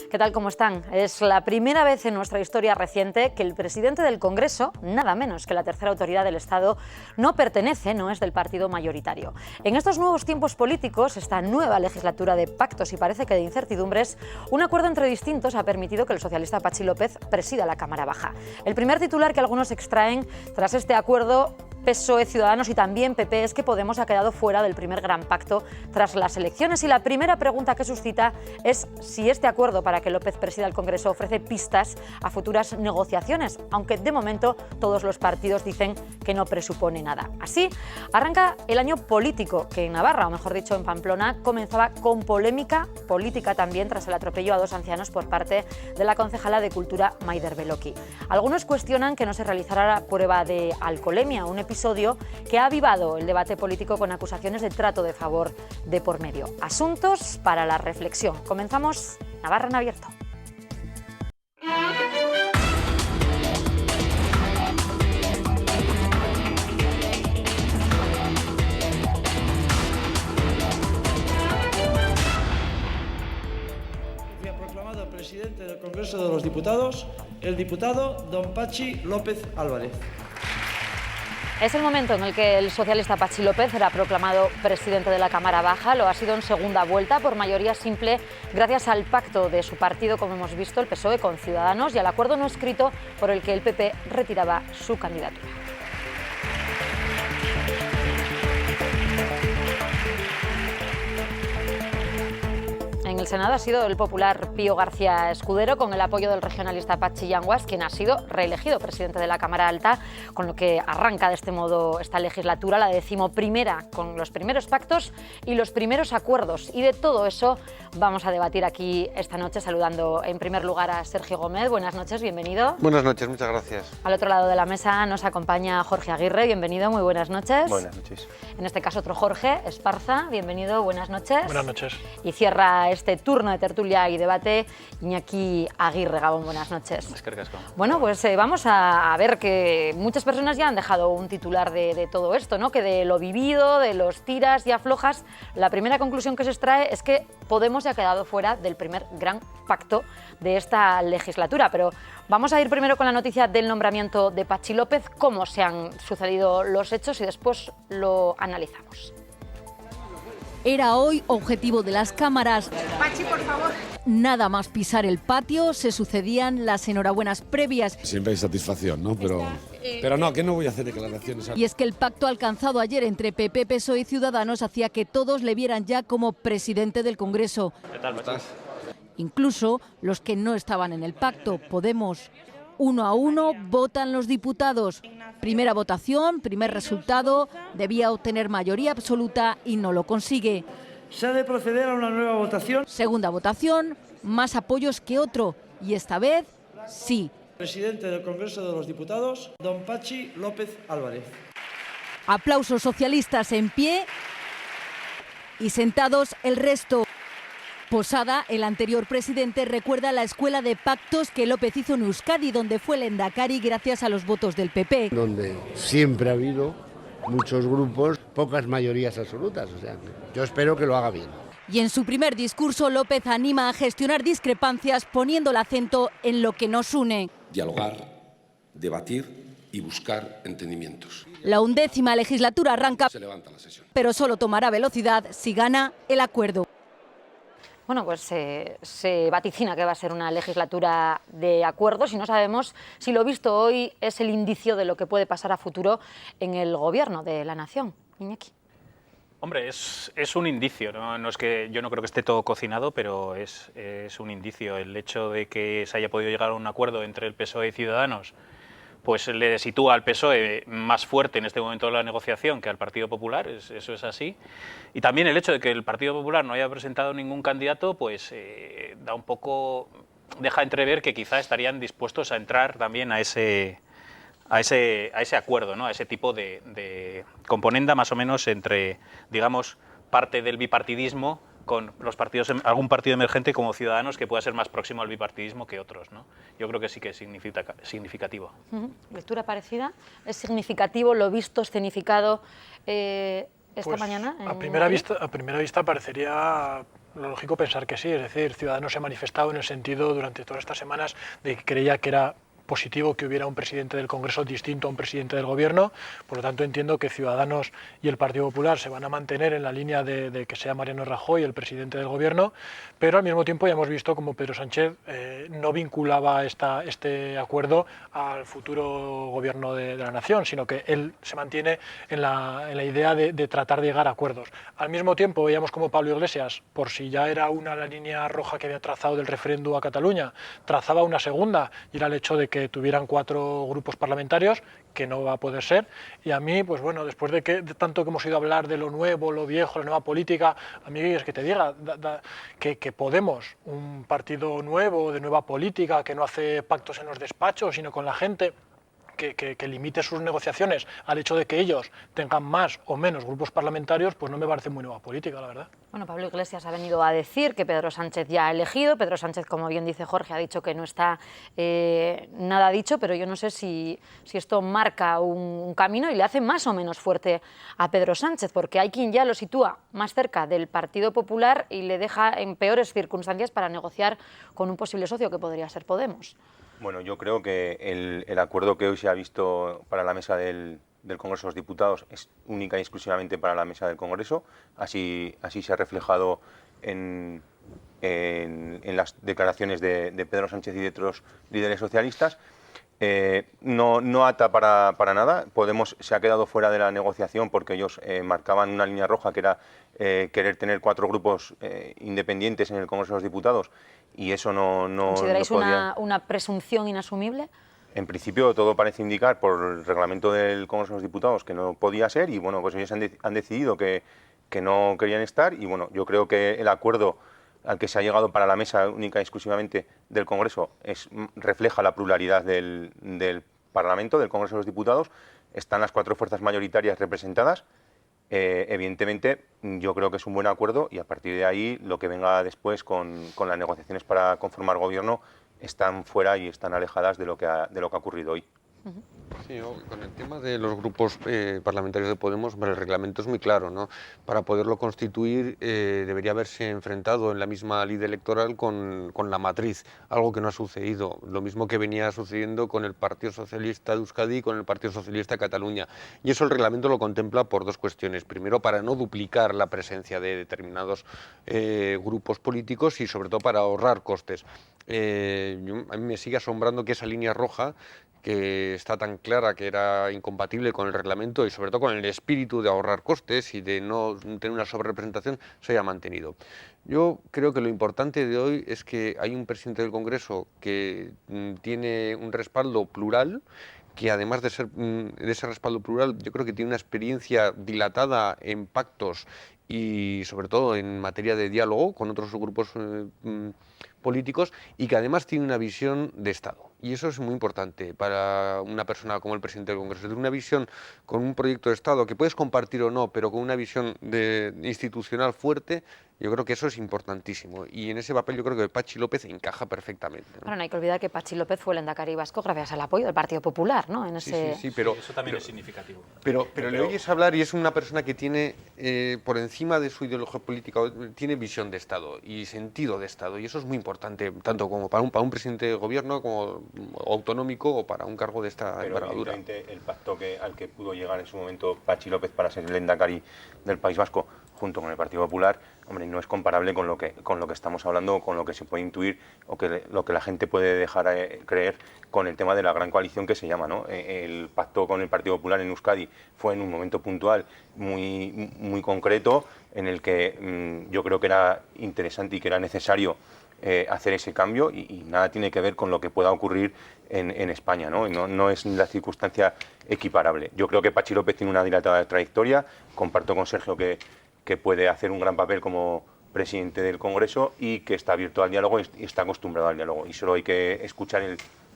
¿Qué tal? ¿Cómo están? Es la primera vez en nuestra historia reciente que el presidente del Congreso, nada menos que la tercera autoridad del Estado, no es del partido mayoritario. En estos nuevos tiempos políticos, esta nueva legislatura de pactos y parece que de incertidumbres, un acuerdo entre distintos ha permitido que el socialista Patxi López presida la Cámara Baja. El primer titular que algunos extraen tras este acuerdo, PSOE, Ciudadanos y también PP, es que Podemos ha quedado fuera del primer gran pacto tras las elecciones, y la primera pregunta que suscita es si este acuerdo para que López presida el Congreso ofrece pistas a futuras negociaciones, aunque de momento todos los partidos dicen que no presupone nada. Así arranca el año político, que en Navarra, o mejor dicho en Pamplona, comenzaba con polémica política también tras el atropello a dos ancianos por parte de la concejala de Cultura Maider Beloki. Algunos cuestionan que no se realizara la prueba de alcoholemia, un episodio que ha avivado el debate político con acusaciones de trato de favor de por medio. Asuntos para la reflexión. Comenzamos Navarra en abierto. Proclamado presidente del Congreso de los Diputados, el diputado don Patxi López Álvarez. Es el momento en el que el socialista Patxi López era proclamado presidente de la Cámara Baja. Lo ha sido en segunda vuelta por mayoría simple gracias al pacto de su partido, como hemos visto, el PSOE con Ciudadanos, y al acuerdo no escrito por el que el PP retiraba su candidatura. En el Senado ha sido el popular Pío García Escudero, con el apoyo del regionalista Patxi Yanguas, quien ha sido reelegido presidente de la Cámara Alta, con lo que arranca de este modo esta legislatura, la 11ª, con los primeros pactos y los primeros acuerdos. Y de todo eso vamos a debatir aquí esta noche, saludando en primer lugar a Sergio Gómez. Buenas noches, bienvenido. Buenas noches, muchas gracias. Al otro lado de la mesa nos acompaña Jorge Aguirre, bienvenido, muy buenas noches. Buenas noches. En este caso otro Jorge, Esparza, bienvenido, buenas noches. Buenas noches. Y cierra este turno de tertulia y debate Iñaki Aguirre. Gabón, buenas noches. Bueno, pues vamos a ver que muchas personas ya han dejado un titular de todo esto, ¿no? Que de lo vivido, de los tiras y aflojas, la primera conclusión que se extrae es que Podemos ya ha quedado fuera del primer gran pacto de esta legislatura. Pero vamos a ir primero con la noticia del nombramiento de Patxi López, cómo se han sucedido los hechos, y después lo analizamos. Era hoy objetivo de las cámaras. Patxi, por favor. Nada más pisar el patio, se sucedían las enhorabuenas previas. Siempre hay satisfacción, ¿no? Pero no, que no voy a hacer declaraciones. Y es que el pacto alcanzado ayer entre PP, PSOE y Ciudadanos hacía que todos le vieran ya como presidente del Congreso. ¿Qué tal, estás? Incluso los que no estaban en el pacto. Podemos. 1 a 1 votan los diputados. Primera votación, primer resultado, debía obtener mayoría absoluta y no lo consigue. Se ha de proceder a una nueva votación. Segunda votación, más apoyos que otro, y esta vez sí. Presidente del Congreso de los Diputados, don Patxi López Álvarez. Aplausos socialistas en pie y sentados el resto. Posada, el anterior presidente, recuerda la escuela de pactos que López hizo en Euskadi, donde fue lehendakari gracias a los votos del PP. Donde siempre ha habido muchos grupos, pocas mayorías absolutas. O sea, yo espero que lo haga bien. Y en su primer discurso, López anima a gestionar discrepancias poniendo el acento en lo que nos une. Dialogar, debatir y buscar entendimientos. La 11ª legislatura arranca, Se levanta la sesión. pero solo tomará velocidad si gana el acuerdo. Bueno, pues se vaticina que va a ser una legislatura de acuerdos, y no sabemos si lo visto hoy es el indicio de lo que puede pasar a futuro en el gobierno de la nación. Iñaki. Hombre, es un indicio, ¿no? No es que yo no creo que esté todo cocinado, pero es un indicio. El hecho de que se haya podido llegar a un acuerdo entre el PSOE y Ciudadanos, pues le sitúa al PSOE más fuerte en este momento de la negociación que al Partido Popular, eso es así. Y también el hecho de que el Partido Popular no haya presentado ningún candidato, pues da un poco, deja entrever que quizá estarían dispuestos a entrar también a ese acuerdo, ¿no? A ese tipo de componenda más o menos entre, digamos, parte del bipartidismo con los partidos, algún partido emergente como Ciudadanos que pueda ser más próximo al bipartidismo que otros, ¿no? Yo creo que sí que es significativo. ¿Lectura parecida? ¿Es significativo lo visto, escenificado esta mañana? A primera vista parecería lo lógico pensar que sí, es decir, Ciudadanos se ha manifestado en el sentido durante todas estas semanas de que creía que era positivo que hubiera un presidente del Congreso distinto a un presidente del Gobierno, por lo tanto entiendo que Ciudadanos y el Partido Popular se van a mantener en la línea de que sea Mariano Rajoy el presidente del Gobierno, pero al mismo tiempo ya hemos visto como Pedro Sánchez no vinculaba este acuerdo al futuro Gobierno de la Nación, sino que él se mantiene en la idea de tratar de llegar a acuerdos. Al mismo tiempo veíamos como Pablo Iglesias, por si ya era una la línea roja que había trazado del referéndum a Cataluña, trazaba una segunda, y era el hecho de que tuvieran 4 grupos parlamentarios, que no va a poder ser, y a mí, pues bueno, después de tanto que hemos ido a hablar de lo nuevo, lo viejo, la nueva política, a mí es que te diga que Podemos, un partido nuevo, de nueva política, que no hace pactos en los despachos, sino con la gente, que limite sus negociaciones al hecho de que ellos tengan más o menos grupos parlamentarios, pues no me parece muy nueva política, la verdad. Bueno, Pablo Iglesias ha venido a decir que Pedro Sánchez ya ha elegido. Pedro Sánchez, como bien dice Jorge, ha dicho que no está nada dicho, pero yo no sé si esto marca un camino y le hace más o menos fuerte a Pedro Sánchez, porque hay quien ya lo sitúa más cerca del Partido Popular y le deja en peores circunstancias para negociar con un posible socio que podría ser Podemos. Bueno, yo creo que el acuerdo que hoy se ha visto para la mesa del Congreso de los Diputados es única y exclusivamente para la mesa del Congreso. Así se ha reflejado en las declaraciones de Pedro Sánchez y de otros líderes socialistas. No ata para nada. Podemos se ha quedado fuera de la negociación porque ellos marcaban una línea roja que era querer tener 4 grupos independientes en el Congreso de los Diputados, y eso no ¿Consideráis podía... una presunción inasumible? En principio todo parece indicar por el reglamento del Congreso de los Diputados que no podía ser, y bueno, pues ellos han decidido que no querían estar, y bueno, yo creo que el acuerdo al que se ha llegado para la mesa única y exclusivamente del Congreso refleja la pluralidad del Parlamento, del Congreso de los Diputados. Están las 4 fuerzas mayoritarias representadas. Evidentemente, yo creo que es un buen acuerdo, y a partir de ahí lo que venga después con las negociaciones para conformar gobierno están fuera y están alejadas de lo que ha ocurrido hoy. Sí, con el tema de los grupos parlamentarios de Podemos, el reglamento es muy claro, ¿no? Para poderlo constituir debería haberse enfrentado en la misma lid electoral con la matriz, algo que no ha sucedido. Lo mismo que venía sucediendo con el Partido Socialista de Euskadi y con el Partido Socialista de Cataluña. Y eso el reglamento lo contempla por 2 cuestiones. Primero, para no duplicar la presencia de determinados grupos políticos, y sobre todo para ahorrar costes. A mí me sigue asombrando que esa línea roja, que está tan clara que era incompatible con el reglamento y sobre todo con el espíritu de ahorrar costes y de no tener una sobrerepresentación, se haya mantenido. Yo creo que lo importante de hoy es que hay un presidente del Congreso que tiene un respaldo plural, que además de ese respaldo plural, yo creo que tiene una experiencia dilatada en pactos y sobre todo en materia de diálogo con otros grupos políticos, y que además tiene una visión de Estado. Y eso es muy importante para una persona como el presidente del Congreso, tener una visión con un proyecto de Estado que puedes compartir o no, pero con una visión institucional fuerte. Yo creo que eso es importantísimo, y en ese papel yo creo que Patxi López encaja perfectamente, ¿no? Bueno, no hay que olvidar que Patxi López fue el lehendakari vasco gracias al apoyo del Partido Popular, ¿no? Sí, pero eso también es significativo. Pero le oyes hablar y es una persona que tiene, por encima de su ideología política, tiene visión de Estado y sentido de Estado, y eso es muy importante, tanto como para un presidente de gobierno como autonómico o para un cargo de esta envergadura. El pacto al que pudo llegar en su momento Patxi López para ser el lehendakari del País Vasco, junto con el Partido Popular, hombre, no es comparable con lo que estamos hablando, con lo que se puede intuir o lo que la gente puede dejar creer con el tema de la gran coalición que se llama, ¿no? El pacto con el Partido Popular en Euskadi fue en un momento puntual muy, muy concreto, en el que yo creo que era interesante y que era necesario hacer ese cambio, y nada tiene que ver con lo que pueda ocurrir en España, ¿no? No es la circunstancia equiparable. Yo creo que Patxi López tiene una dilatada trayectoria, comparto con Sergio que puede hacer un gran papel como presidente del Congreso y que está abierto al diálogo y está acostumbrado al diálogo. Y solo hay que escuchar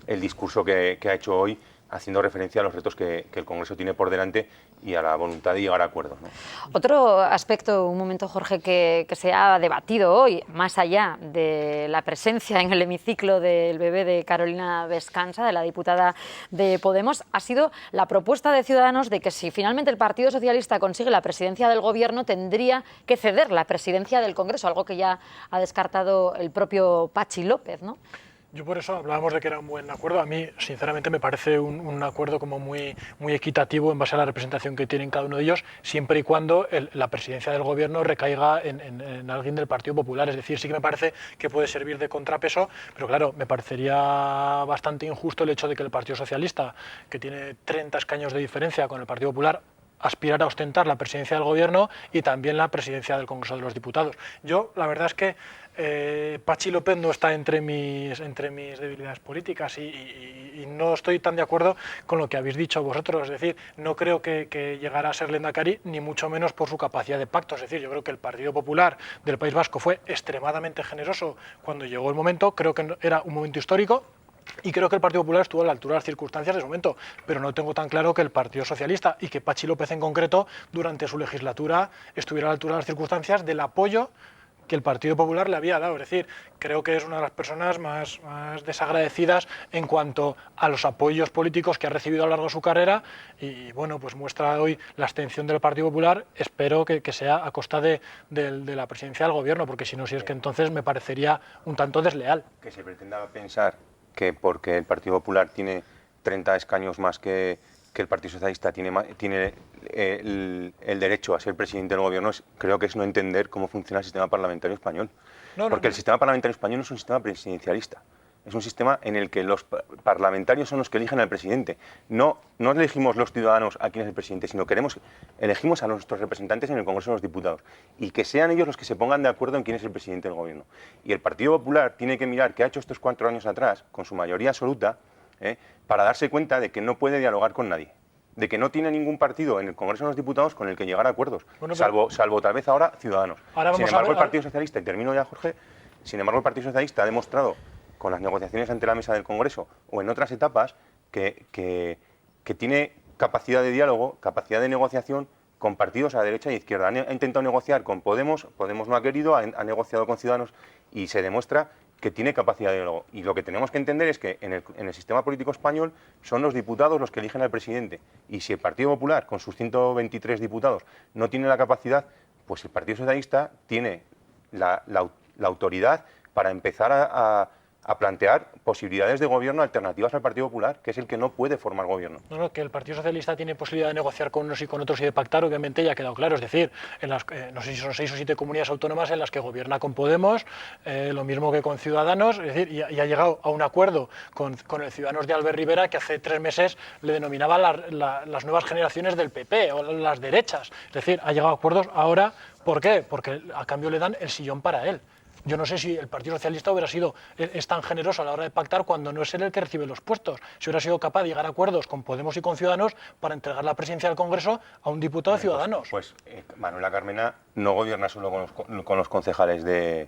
el discurso que ha hecho hoy haciendo referencia a los retos que el Congreso tiene por delante y a la voluntad de llegar a acuerdos, ¿no? Otro aspecto, un momento, Jorge, que se ha debatido hoy, más allá de la presencia en el hemiciclo del bebé de Carolina Vescansa, de la diputada de Podemos, ha sido la propuesta de Ciudadanos de que si finalmente el Partido Socialista consigue la presidencia del Gobierno, tendría que ceder la presidencia del Congreso, algo que ya ha descartado el propio Patxi López, ¿no? Yo por eso hablábamos de que era un buen acuerdo. A mí, sinceramente, me parece un acuerdo como muy equitativo en base a la representación que tienen cada uno de ellos, siempre y cuando la presidencia del Gobierno recaiga en alguien del Partido Popular. Es decir, sí que me parece que puede servir de contrapeso, pero claro, me parecería bastante injusto el hecho de que el Partido Socialista, que tiene 30 escaños de diferencia con el Partido Popular, aspirar a ostentar la presidencia del Gobierno y también la presidencia del Congreso de los Diputados. Yo, la verdad es que Patxi López no está entre mis debilidades políticas y no estoy tan de acuerdo con lo que habéis dicho vosotros. Es decir, no creo que llegara a ser lehendakari, ni mucho menos por su capacidad de pacto. Es decir, yo creo que el Partido Popular del País Vasco fue extremadamente generoso cuando llegó el momento. Creo que era un momento histórico. Y creo que el Partido Popular estuvo a la altura de las circunstancias de ese momento, pero no tengo tan claro que el Partido Socialista y que Patxi López en concreto durante su legislatura estuviera a la altura de las circunstancias del apoyo que el Partido Popular le había dado. Es decir, creo que es una de las personas más desagradecidas en cuanto a los apoyos políticos que ha recibido a lo largo de su carrera y bueno, pues muestra hoy la abstención del Partido Popular. Espero que sea a costa de la presidencia del Gobierno, porque si no, si es que entonces me parecería un tanto desleal. Que se pretenda pensar que porque el Partido Popular tiene 30 escaños más que el Partido Socialista tiene el derecho a ser presidente del Gobierno, creo que es no entender cómo funciona el sistema parlamentario español. Porque el sistema parlamentario español no es un sistema presidencialista, es un sistema en el que los parlamentarios son los que eligen al presidente. No elegimos los ciudadanos a quién es el presidente, sino elegimos a nuestros representantes en el Congreso de los Diputados y que sean ellos los que se pongan de acuerdo en quién es el presidente del Gobierno. Y el Partido Popular tiene que mirar qué ha hecho estos 4 años atrás, con su mayoría absoluta, para darse cuenta de que no puede dialogar con nadie, de que no tiene ningún partido en el Congreso de los Diputados con el que llegar a acuerdos, bueno, salvo tal vez ahora Ciudadanos. Sin embargo, el Partido Socialista, y termino ya, Jorge, sin embargo, el Partido Socialista ha demostrado con las negociaciones ante la mesa del Congreso o en otras etapas que tiene capacidad de diálogo, capacidad de negociación con partidos a derecha e izquierda. Ha intentado negociar con Podemos no ha querido, ha negociado con Ciudadanos y se demuestra que tiene capacidad de diálogo. Y lo que tenemos que entender es que en el sistema político español son los diputados los que eligen al presidente. Y si el Partido Popular, con sus 123 diputados, no tiene la capacidad, pues el Partido Socialista tiene la autoridad para empezar a plantear posibilidades de gobierno alternativas al Partido Popular, que es el que no puede formar gobierno. No, que el Partido Socialista tiene posibilidad de negociar con unos y con otros y de pactar, obviamente ya ha quedado claro. Es decir, no sé si son 6 o 7 comunidades autónomas en las que gobierna con Podemos, lo mismo que con Ciudadanos, es decir, y ha llegado a un acuerdo con el Ciudadanos de Albert Rivera, que hace 3 meses le denominaban las nuevas generaciones del PP o las derechas. Es decir, ha llegado a acuerdos ahora. ¿Por qué? Porque a cambio le dan el sillón para él. Yo no sé si el Partido Socialista es tan generoso a la hora de pactar cuando no es él el que recibe los puestos. Si hubiera sido capaz de llegar a acuerdos con Podemos y con Ciudadanos para entregar la presidencia del Congreso a un diputado de Ciudadanos. Pues Manuela Carmena no gobierna solo con los concejales de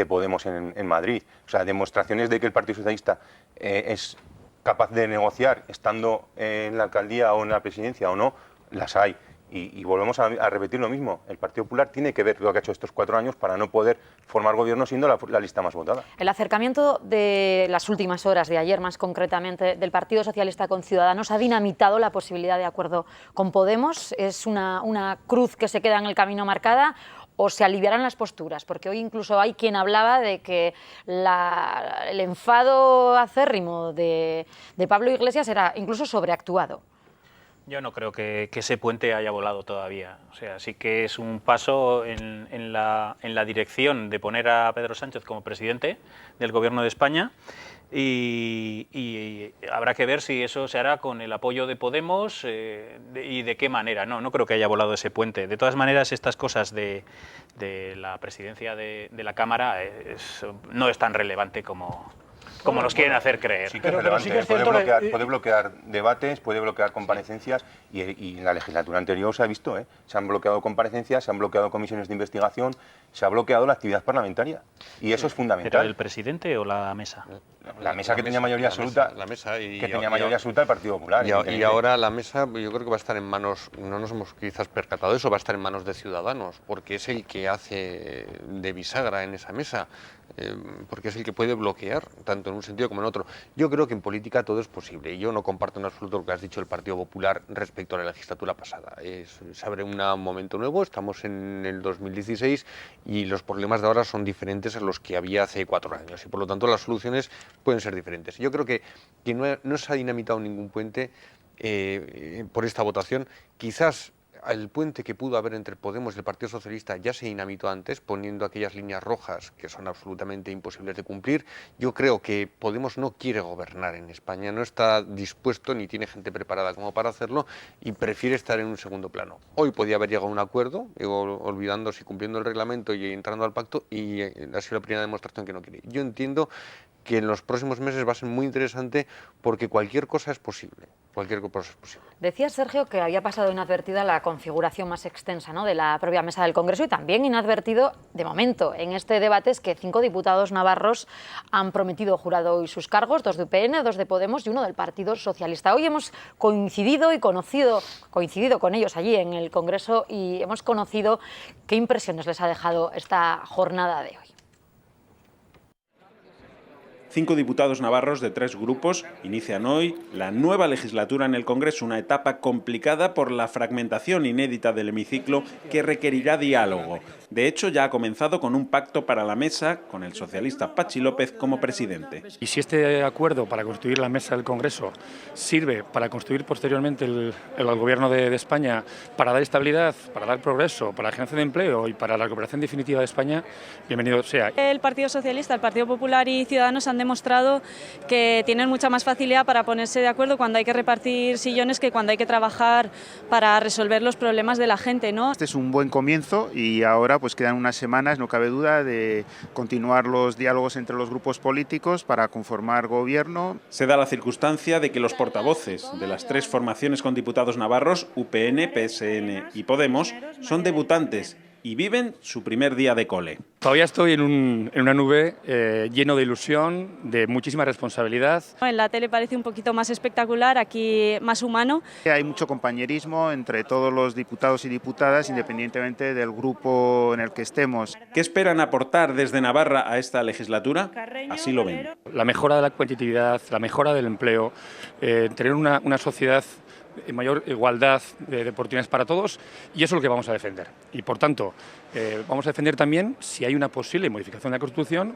Podemos en Madrid. O sea, demostraciones de que el Partido Socialista es capaz de negociar estando en la alcaldía o en la presidencia o no, las hay. Y volvemos a repetir lo mismo. El Partido Popular tiene que ver lo que ha hecho estos 4 años para no poder formar gobierno siendo la lista más votada. El acercamiento de las últimas horas, de ayer más concretamente, del Partido Socialista con Ciudadanos ha dinamitado la posibilidad de acuerdo con Podemos. ¿Es una cruz que se queda en el camino marcada o se aliviarán las posturas? Porque hoy incluso hay quien hablaba de que el enfado acérrimo de Pablo Iglesias era incluso sobreactuado. Yo no creo que ese puente haya volado todavía. O sea, sí que es un paso en la dirección de poner a Pedro Sánchez como presidente del Gobierno de España y habrá que ver si eso se hará con el apoyo de Podemos y de qué manera. No creo que haya volado ese puente. De todas maneras, estas cosas de la presidencia de la Cámara no es tan relevante como como nos quieren hacer creer. Sí que es relevante, puede bloquear debates, puede bloquear comparecencias y en la legislatura anterior se ha visto, se han bloqueado comparecencias, se han bloqueado comisiones de investigación, se ha bloqueado la actividad parlamentaria y eso es fundamental. ¿Pero el presidente o la mesa? La mesa que tenía mayoría absoluta, mayoría absoluta el Partido Popular. Y ahora la mesa, yo creo que va a estar en manos, no nos hemos quizás percatado de eso, va a estar en manos de Ciudadanos, porque es el que hace de bisagra en esa mesa, porque es el que puede bloquear, tanto en un sentido como en otro. Yo creo que en política todo es posible, y yo no comparto en absoluto lo que has dicho el Partido Popular respecto a la legislatura pasada. Se abre un momento nuevo, estamos en el 2016 y los problemas de ahora son diferentes a los que había hace 4 años, y por lo tanto las soluciones pueden ser diferentes. Yo creo que no se ha dinamitado ningún puente por esta votación. Quizás el puente que pudo haber entre Podemos y el Partido Socialista ya se dinamitó antes, poniendo aquellas líneas rojas que son absolutamente imposibles de cumplir. Yo creo que Podemos no quiere gobernar en España, no está dispuesto ni tiene gente preparada como para hacerlo y prefiere estar en un segundo plano. Hoy podía haber llegado a un acuerdo, olvidándose y cumpliendo el reglamento y entrando al pacto, y ha sido la primera demostración que no quiere. Yo entiendo que en los próximos meses va a ser muy interesante porque cualquier cosa es posible. Decía Sergio que había pasado inadvertida la configuración más extensa, ¿no?, de la propia mesa del Congreso, y también inadvertido, de momento, en este debate es que 5 diputados navarros han prometido jurado hoy sus cargos, 2 de UPN, 2 de Podemos y 1 del Partido Socialista. Hoy hemos coincidido con ellos allí en el Congreso y hemos conocido qué impresiones les ha dejado esta jornada de hoy. 5 diputados navarros de 3 grupos inician hoy la nueva legislatura en el Congreso, una etapa complicada por la fragmentación inédita del hemiciclo que requerirá diálogo. De hecho, ya ha comenzado con un pacto para la mesa, con el socialista Patxi López como presidente. Y si este acuerdo para constituir la mesa del Congreso sirve para constituir posteriormente el Gobierno de España, para dar estabilidad, para dar progreso, para la generación de empleo y para la recuperación definitiva de España, bienvenido sea. El Partido Socialista, el Partido Popular y Ciudadanos han demostrado que tienen mucha más facilidad para ponerse de acuerdo cuando hay que repartir sillones que cuando hay que trabajar para resolver los problemas de la gente, ¿no? Este es un buen comienzo y ahora pues quedan unas semanas, no cabe duda, de continuar los diálogos entre los grupos políticos para conformar gobierno. Se da la circunstancia de que los portavoces de las 3 formaciones con diputados navarros, UPN, PSN y Podemos, son debutantes y viven su primer día de cole. Todavía estoy en una nube lleno de ilusión, de muchísima responsabilidad. En la tele parece un poquito más espectacular, aquí más humano. Hay mucho compañerismo entre todos los diputados y diputadas, independientemente del grupo en el que estemos. ¿Qué esperan aportar desde Navarra a esta legislatura? Así lo ven. La mejora de la competitividad, la mejora del empleo, tener una sociedad mayor igualdad de oportunidades para todos, y eso es lo que vamos a defender. Y por tanto, vamos a defender también, si hay una posible modificación de la Constitución,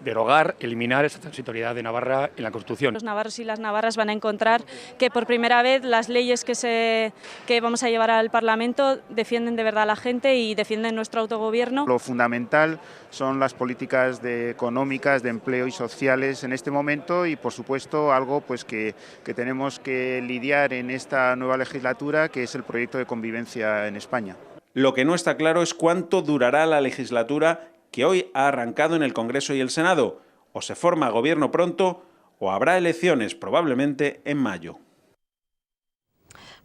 derogar, eliminar esa transitoriedad de Navarra en la Constitución. Los navarros y las navarras van a encontrar que por primera vez las leyes que vamos a llevar al Parlamento defienden de verdad a la gente y defienden nuestro autogobierno. Lo fundamental son las políticas económicas, de empleo y sociales en este momento, y por supuesto algo pues que tenemos que lidiar en esta nueva legislatura, que es el proyecto de convivencia en España. Lo que no está claro es cuánto durará la legislatura que hoy ha arrancado en el Congreso y el Senado. O se forma gobierno pronto o habrá elecciones probablemente en mayo.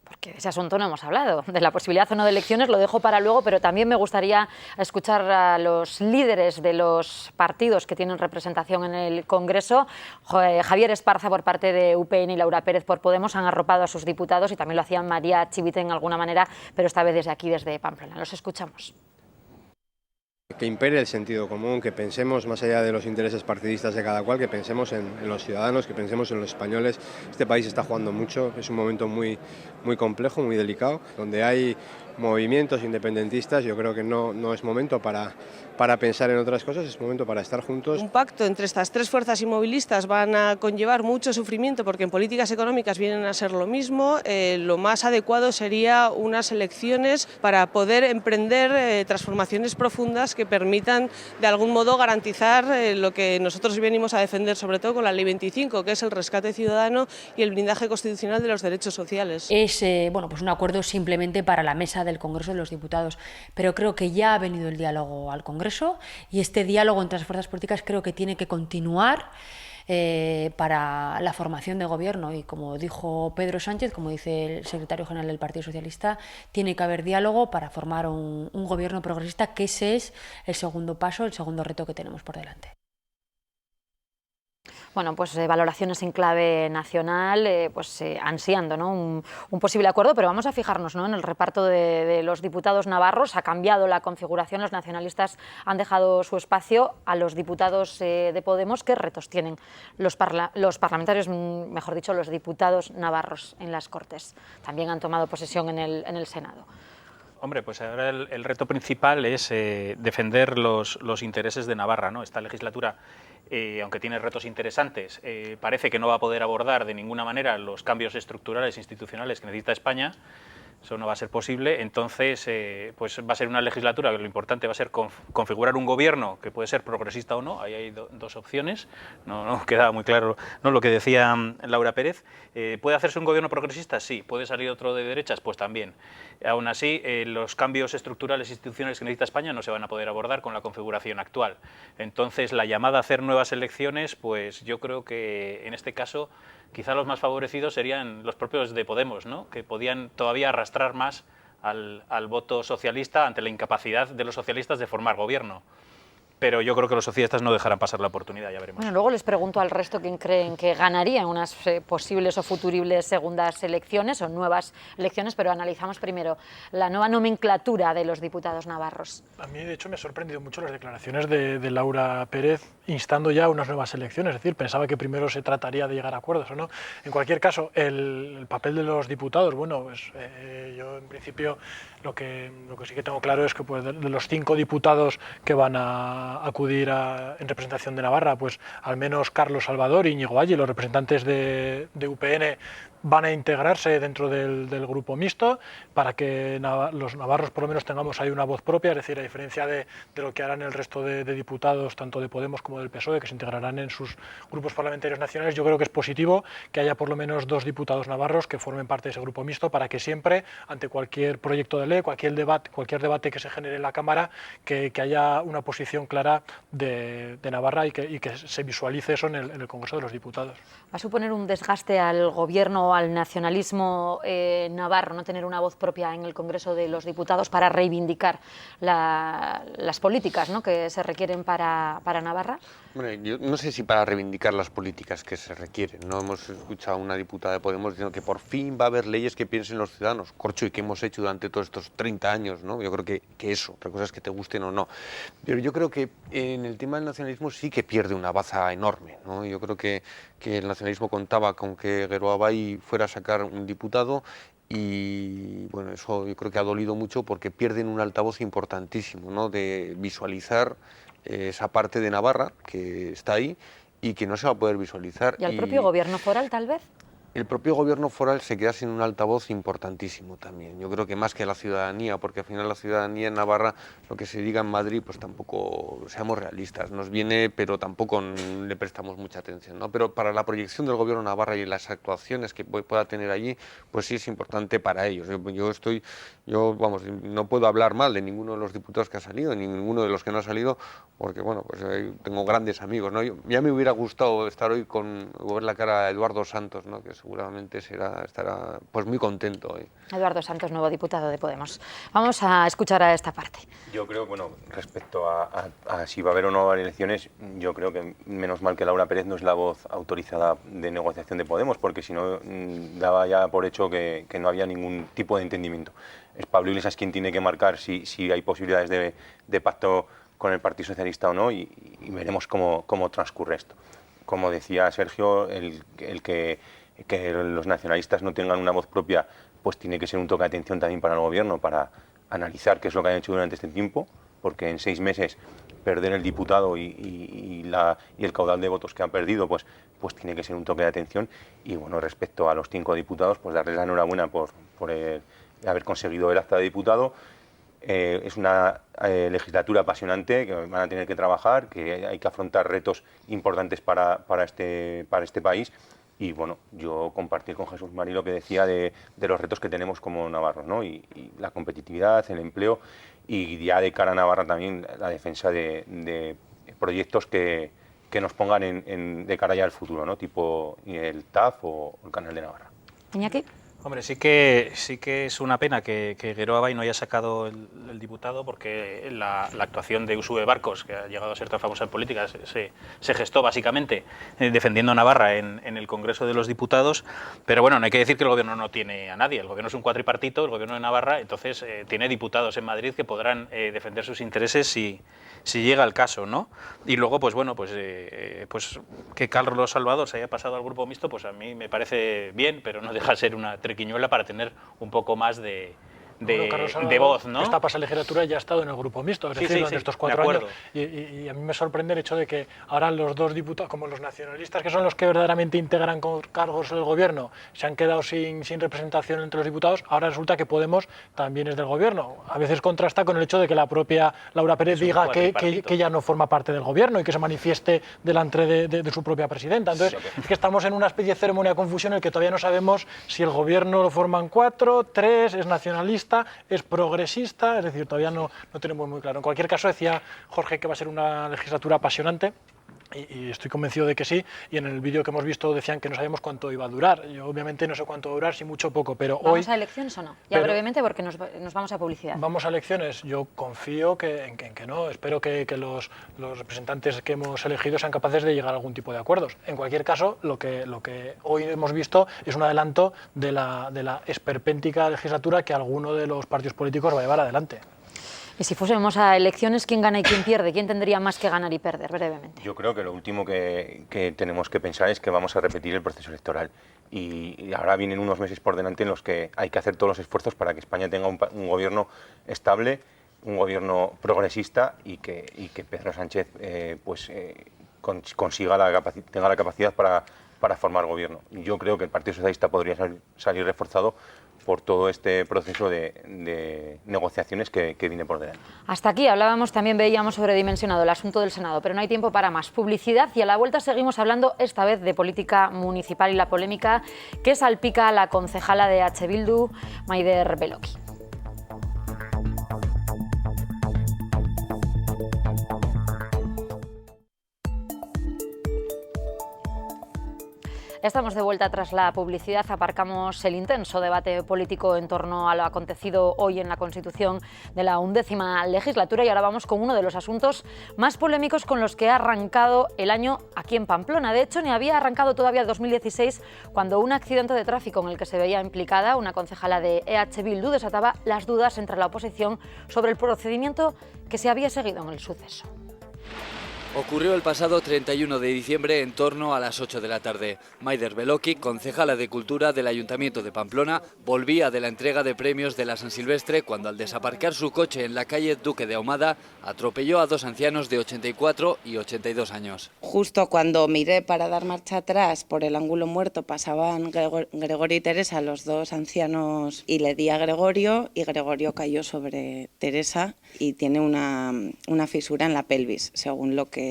Porque de ese asunto no hemos hablado, de la posibilidad o no de elecciones, lo dejo para luego, pero también me gustaría escuchar a los líderes de los partidos que tienen representación en el Congreso. Javier Esparza por parte de UPN y Laura Pérez por Podemos han arropado a sus diputados, y también lo hacían María Chivite en alguna manera, pero esta vez desde aquí, desde Pamplona. Los escuchamos. Que impere el sentido común, que pensemos más allá de los intereses partidistas de cada cual, que pensemos en los ciudadanos, que pensemos en los españoles. Este país está jugando mucho, es un momento muy complejo, muy delicado, donde hay movimientos independentistas. Yo creo que no es momento para pensar en otras cosas, es momento para estar juntos. Un pacto entre estas 3 fuerzas inmovilistas van a conllevar mucho sufrimiento, porque en políticas económicas vienen a ser lo mismo. Lo más adecuado sería unas elecciones para poder emprender transformaciones profundas que permitan de algún modo garantizar lo que nosotros venimos a defender, sobre todo con la Ley 25, que es el rescate ciudadano y el blindaje constitucional de los derechos sociales. Es pues un acuerdo simplemente para la mesa del Congreso de los Diputados, pero creo que ya ha venido el diálogo al Congreso, y este diálogo entre las fuerzas políticas creo que tiene que continuar para la formación de gobierno. Y como dijo Pedro Sánchez, como dice el secretario general del Partido Socialista, tiene que haber diálogo para formar un gobierno progresista, que ese es el segundo paso, el segundo reto que tenemos por delante. Bueno, pues valoraciones en clave nacional, ansiando, ¿no?, un posible acuerdo, pero vamos a fijarnos, ¿no?, en el reparto de los diputados navarros. Ha cambiado la configuración, los nacionalistas han dejado su espacio a los diputados de Podemos. ¿Qué retos tienen los parlamentarios, mejor dicho, los diputados navarros en las Cortes? También han tomado posesión en el Senado. Hombre, pues ahora el reto principal es defender los intereses de Navarra, ¿no? Esta legislatura, aunque tiene retos interesantes, parece que no va a poder abordar de ninguna manera los cambios estructurales e institucionales que necesita España. Eso no va a ser posible. Entonces, pues va a ser una legislatura que lo importante va a ser configurar un gobierno que puede ser progresista o no. Ahí hay dos opciones. No queda muy claro, ¿no?, lo que decía Laura Pérez. ¿Puede hacerse un gobierno progresista? Sí. ¿Puede salir otro de derechas? Pues también. Aún así, los cambios estructurales e institucionales que necesita España no se van a poder abordar con la configuración actual. Entonces, la llamada a hacer nuevas elecciones, pues yo creo que en este caso quizá los más favorecidos serían los propios de Podemos, ¿no?, que podían todavía arrastrar más al voto socialista ante la incapacidad de los socialistas de formar gobierno. Pero yo creo que los socialistas no dejarán pasar la oportunidad, ya veremos. Bueno, luego les pregunto al resto quién creen que ganaría unas posibles o futuribles segundas elecciones o nuevas elecciones, pero analizamos primero la nueva nomenclatura de los diputados navarros. A mí, de hecho, me ha sorprendido mucho las declaraciones de Laura Pérez instando ya unas nuevas elecciones. Es decir, pensaba que primero se trataría de llegar a acuerdos o no. En cualquier caso, el papel de los diputados, bueno, pues yo en principio lo que sí que tengo claro es que, pues, de los 5 diputados que van a acudir en representación de Navarra, pues al menos Carlos Salvador y Íñigo Valle, los representantes de UPN, van a integrarse dentro del grupo mixto para que los navarros por lo menos tengamos ahí una voz propia, es decir, a diferencia de lo que harán el resto de diputados, tanto de Podemos como del PSOE, que se integrarán en sus grupos parlamentarios nacionales. Yo creo que es positivo que haya por lo menos 2 diputados navarros que formen parte de ese grupo mixto, para que siempre, ante cualquier proyecto de ley, cualquier debate que se genere en la Cámara, que haya una posición clara de Navarra y que se visualice eso en el Congreso de los Diputados. ¿Va a suponer un desgaste al gobierno, al nacionalismo navarro, no tener una voz propia en el Congreso de los Diputados para reivindicar las políticas, ¿no?, que se requieren para Navarra? Bueno, yo no sé si para reivindicar las políticas que se requieren. No hemos escuchado a una diputada de Podemos diciendo que por fin va a haber leyes que piensen los ciudadanos. Corcho, ¿y qué hemos hecho durante todos estos 30 años? ¿No? Yo creo que eso, otra cosa es que te gusten o no. Pero yo creo que en el tema del nacionalismo sí que pierde una baza enorme, ¿no? Yo creo que el nacionalismo contaba con que Geroabay fuera a sacar un diputado, y bueno, eso yo creo que ha dolido mucho porque pierden un altavoz importantísimo, ¿no?, de visualizar esa parte de Navarra que está ahí y que no se va a poder visualizar. ¿Y al propio gobierno foral, tal vez? El propio gobierno foral se queda sin un altavoz importantísimo también. Yo creo que más que la ciudadanía, porque al final la ciudadanía en Navarra, lo que se diga en Madrid, pues tampoco, seamos realistas, nos viene, pero tampoco le prestamos mucha atención, ¿no? Pero para la proyección del gobierno de Navarra y las actuaciones que pueda tener allí, pues sí es importante para ellos. Yo no puedo hablar mal de ninguno de los diputados que ha salido, ni ninguno de los que no ha salido, porque bueno, pues tengo grandes amigos, ¿no? Ya me hubiera gustado estar hoy ver la cara a Eduardo Santos, ¿no?, que seguramente estará pues muy contento hoy. Eduardo Santos, nuevo diputado de Podemos. Vamos a escuchar a esta parte. Yo creo, bueno, respecto a si va a haber o no elecciones, yo creo que menos mal que Laura Pérez no es la voz autorizada de negociación de Podemos, porque si no daba ya por hecho que no había ningún tipo de entendimiento. Es Pablo Iglesias quien tiene que marcar si hay posibilidades de pacto con el Partido Socialista o no, y veremos cómo transcurre esto. Como decía Sergio, el que los nacionalistas no tengan una voz propia, pues tiene que ser un toque de atención también para el gobierno, para analizar qué es lo que han hecho durante este tiempo, porque en 6 meses perder el diputado y el caudal de votos que han perdido, pues tiene que ser un toque de atención. Y bueno, respecto a los 5 diputados, pues darles la enhorabuena por haber conseguido el acta de diputado. Es una legislatura apasionante, que van a tener que trabajar, que hay que afrontar retos importantes para este país. Y bueno, yo compartir con Jesús Mari lo que decía de los retos que tenemos como navarros, ¿no? Y la competitividad, el empleo, y ya de cara a Navarra también la defensa de proyectos que que nos pongan de cara ya al futuro, ¿no? Tipo el TAF o el Canal de Navarra. Iñaki. Hombre, sí que es una pena que Gueroa Bay no haya sacado el diputado, porque la actuación de Uxue Barkos, que ha llegado a ser tan famosa en política, se gestó básicamente defendiendo a Navarra en el Congreso de los Diputados. Pero bueno, no hay que decir que el gobierno no tiene a nadie. El gobierno es un cuatripartito, el gobierno de Navarra, entonces tiene diputados en Madrid que podrán defender sus intereses si llega el caso, ¿no? Y luego, pues bueno, pues que Carlos Salvador se haya pasado al grupo mixto, pues a mí me parece bien, pero no deja de ser una triquiñuela para tener un poco más de voz, ¿no? Esta pasada legislatura ya ha estado en el grupo mixto, es decir, en estos 4 años. Y a mí me sorprende el hecho de que ahora los 2 diputados, como los nacionalistas, que son los que verdaderamente integran con cargos el gobierno, se han quedado sin representación entre los diputados. Ahora resulta que Podemos también es del gobierno. A veces contrasta con el hecho de que la propia Laura Pérez diga que ella no forma parte del gobierno y que se manifieste delante de su propia presidenta. Entonces, es que estamos en una especie de ceremonia de confusión en el que todavía no sabemos si el gobierno lo forman 4, 3, es nacionalista, es progresista, es decir, todavía no tenemos muy claro. En cualquier caso, decía Jorge que va a ser una legislatura apasionante, y estoy convencido de que sí, y en el vídeo que hemos visto decían que no sabíamos cuánto iba a durar. Yo obviamente no sé cuánto va a durar, si mucho o poco, pero ¿Vamos a elecciones o no? Ya brevemente, porque nos vamos a publicidad. Vamos a elecciones. Yo confío en que no. Espero que los representantes que hemos elegido sean capaces de llegar a algún tipo de acuerdos. En cualquier caso, lo que hoy hemos visto es un adelanto de la esperpéntica legislatura que alguno de los partidos políticos va a llevar adelante. Y si fuésemos a elecciones, ¿quién gana y quién pierde? ¿Quién tendría más que ganar y perder? Brevemente. Yo creo que lo último que tenemos que pensar es que vamos a repetir el proceso electoral. Y ahora vienen unos meses por delante en los que hay que hacer todos los esfuerzos para que España tenga un gobierno estable, un gobierno progresista y que Pedro Sánchez tenga la capacidad para formar gobierno. Yo creo que el Partido Socialista podría salir reforzado por todo este proceso de negociaciones que viene por delante. Hasta aquí veíamos sobredimensionado el asunto del Senado, pero no hay tiempo para más. Publicidad, y a la vuelta seguimos hablando esta vez de política municipal y la polémica que salpica a la concejala de H. Bildu, Maider Beloki. Estamos de vuelta tras la publicidad. Aparcamos el intenso debate político en torno a lo acontecido hoy en la Constitución de la 11ª legislatura y ahora vamos con uno de los asuntos más polémicos con los que ha arrancado el año aquí en Pamplona. De hecho, ni había arrancado todavía 2016 cuando un accidente de tráfico en el que se veía implicada una concejala de EH Bildu desataba las dudas entre la oposición sobre el procedimiento que se había seguido en el suceso. Ocurrió el pasado 31 de diciembre en torno a las 8 de la tarde. Maider Beloki, concejala de Cultura del Ayuntamiento de Pamplona, volvía de la entrega de premios de la San Silvestre cuando al desaparcar su coche en la calle Duque de Ahumada atropelló a 2 ancianos de 84 y 82 años. Justo cuando miré para dar marcha atrás, por el ángulo muerto pasaban Gregorio y Teresa, los 2 ancianos, y le di a Gregorio y Gregorio cayó sobre Teresa y tiene una fisura en la pelvis, según lo que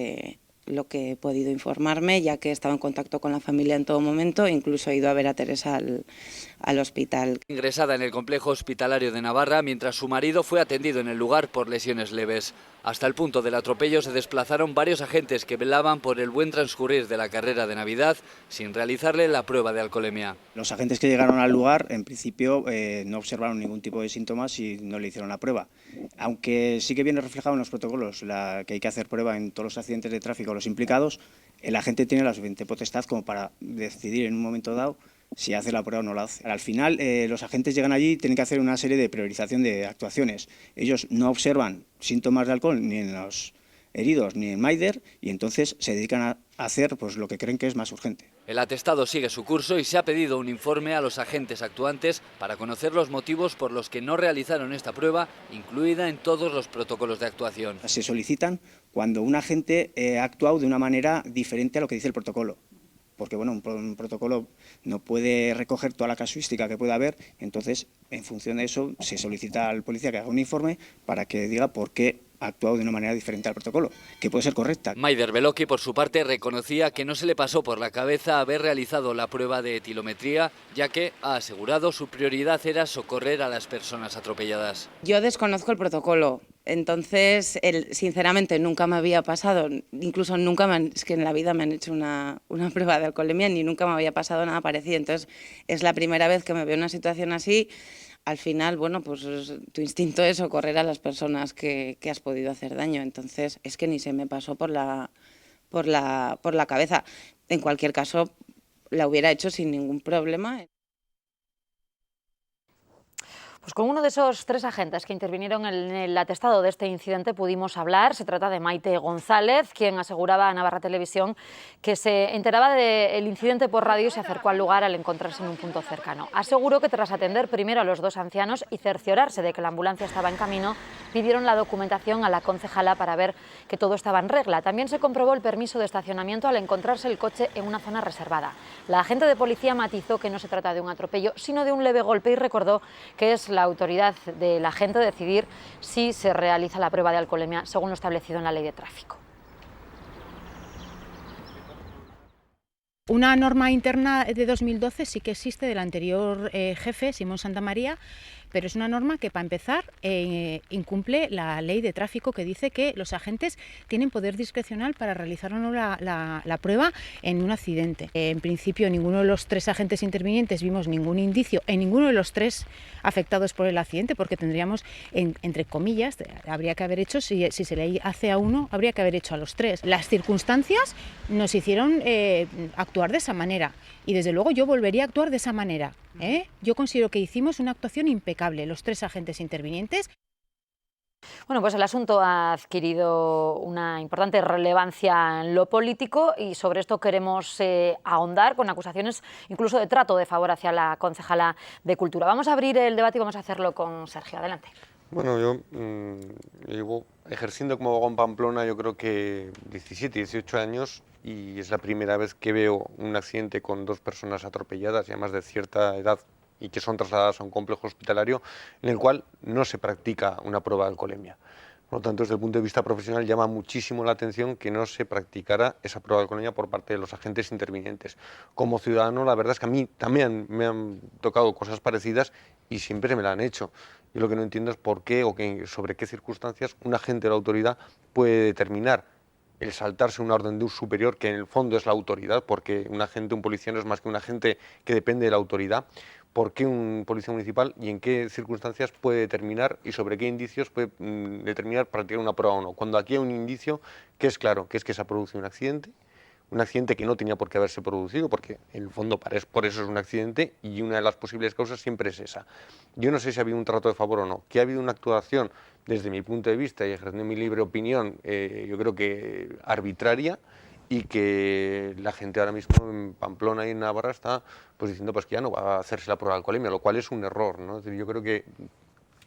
he podido informarme, ya que he estado en contacto con la familia en todo momento, incluso he ido a ver a Teresa al hospital. Ingresada en el complejo hospitalario de Navarra, mientras su marido fue atendido en el lugar por lesiones leves. Hasta el punto del atropello se desplazaron varios agentes que velaban por el buen transcurrir de la carrera de Navidad sin realizarle la prueba de alcoholemia. Los agentes que llegaron al lugar, en principio, no observaron ningún tipo de síntomas y no le hicieron la prueba. Aunque sí que viene reflejado en los protocolos que hay que hacer prueba en todos los accidentes de tráfico a los implicados, el agente tiene la suficiente potestad como para decidir en un momento dado si hace la prueba o no la hace. Al final, los agentes llegan allí y tienen que hacer una serie de priorización de actuaciones. Ellos no observan síntomas de alcohol ni en los heridos ni en Maider y entonces se dedican a hacer lo que creen que es más urgente. El atestado sigue su curso y se ha pedido un informe a los agentes actuantes para conocer los motivos por los que no realizaron esta prueba, incluida en todos los protocolos de actuación. Se solicitan cuando un agente ha actuado de una manera diferente a lo que dice el protocolo. Porque un protocolo no puede recoger toda la casuística que pueda haber, entonces en función de eso se solicita al policía que haga un informe para que diga por qué ha actuado de una manera diferente al protocolo, que puede ser correcta. Maider Beloki, por su parte, reconocía que no se le pasó por la cabeza haber realizado la prueba de etilometría, ya que, ha asegurado, su prioridad era socorrer a las personas atropelladas. Yo desconozco el protocolo, Entonces, sinceramente, nunca me había pasado, incluso nunca es que en la vida me han hecho una prueba de alcoholemia, ni nunca me había pasado nada parecido. Entonces, es la primera vez que me veo en una situación así. Al final, bueno, pues tu instinto es socorrer a las personas que has podido hacer daño. Entonces, es que ni se me pasó por la cabeza. En cualquier caso, la hubiera hecho sin ningún problema. Pues con uno de esos 3 agentes que intervinieron en el atestado de este incidente pudimos hablar. Se trata de Maite González, quien aseguraba a Navarra Televisión que se enteraba del incidente por radio y se acercó al lugar al encontrarse en un punto cercano. Aseguró que tras atender primero a los 2 ancianos y cerciorarse de que la ambulancia estaba en camino, pidieron la documentación a la concejala para ver que todo estaba en regla. También se comprobó el permiso de estacionamiento al encontrarse el coche en una zona reservada. La agente de policía matizó que no se trata de un atropello, sino de un leve golpe y recordó que es la autoridad de la agente decidir si se realiza la prueba de alcoholemia según lo establecido en la ley de tráfico. Una norma interna de 2012 sí que existe del anterior jefe, Simón Santamaría, pero es una norma que, para empezar, incumple la ley de tráfico, que dice que los agentes tienen poder discrecional para realizar o no la prueba en un accidente. En principio, ninguno de los 3 agentes intervinientes vimos ningún indicio en ninguno de los 3 afectados por el accidente, porque tendríamos, entre comillas, habría que haber hecho, si se le hace a uno, habría que haber hecho a los 3. Las circunstancias nos hicieron actuar de esa manera, y desde luego yo volvería a actuar de esa manera. Yo considero que hicimos una actuación impecable, los 3 agentes intervinientes. Bueno, pues el asunto ha adquirido una importante relevancia en lo político y sobre esto queremos ahondar con acusaciones incluso de trato de favor hacia la concejala de Cultura. Vamos a abrir el debate y vamos a hacerlo con Sergio. Adelante. Bueno, yo llevo ejerciendo como abogado en Pamplona, yo creo que 17, 18 años, y es la primera vez que veo un accidente con 2 personas atropelladas y además de cierta edad y que son trasladadas a un complejo hospitalario en el cual no se practica una prueba de alcoholemia. Por lo tanto, desde el punto de vista profesional llama muchísimo la atención que no se practicara esa prueba de alcoholemia por parte de los agentes intervinientes. Como ciudadano, la verdad es que a mí también me han tocado cosas parecidas y siempre me la han hecho. Yo lo que no entiendo es por qué o sobre qué circunstancias un agente de la autoridad puede determinar el saltarse una orden de un superior, que en el fondo es la autoridad, porque un agente, un policía no es más que un agente que depende de la autoridad. ¿Por qué un policía municipal y en qué circunstancias puede determinar y sobre qué indicios puede determinar practicar una prueba o no? Cuando aquí hay un indicio que es claro, que es que se ha producido un accidente que no tenía por qué haberse producido, porque en el fondo por eso es un accidente y una de las posibles causas siempre es esa. Yo no sé si ha habido un trato de favor o no, que ha habido una actuación desde mi punto de vista y ejerciendo mi libre opinión, yo creo que arbitraria, y que la gente ahora mismo en Pamplona y en Navarra está pues diciendo pues que ya no va a hacerse la prueba de alcoholemia, lo cual es un error, ¿no? Es decir, yo creo que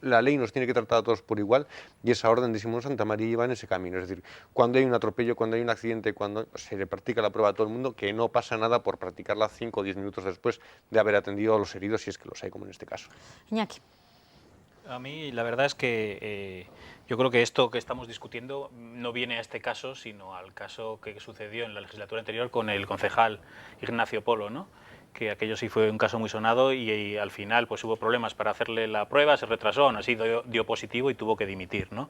la ley nos tiene que tratar a todos por igual y esa orden de Simón Santamaría va en ese camino. Es decir, cuando hay un atropello, cuando hay un accidente, cuando se le practica la prueba a todo el mundo, que no pasa nada por practicarla 5 o 10 minutos después de haber atendido a los heridos, si es que los hay, como en este caso. Iñaki. A mí la verdad es que yo creo que esto que estamos discutiendo no viene a este caso, sino al caso que sucedió en la legislatura anterior con el concejal Ignacio Polo, ¿no? Que aquello sí fue un caso muy sonado y al final pues hubo problemas para hacerle la prueba, se retrasó, aún así dio positivo y tuvo que dimitir, ¿no?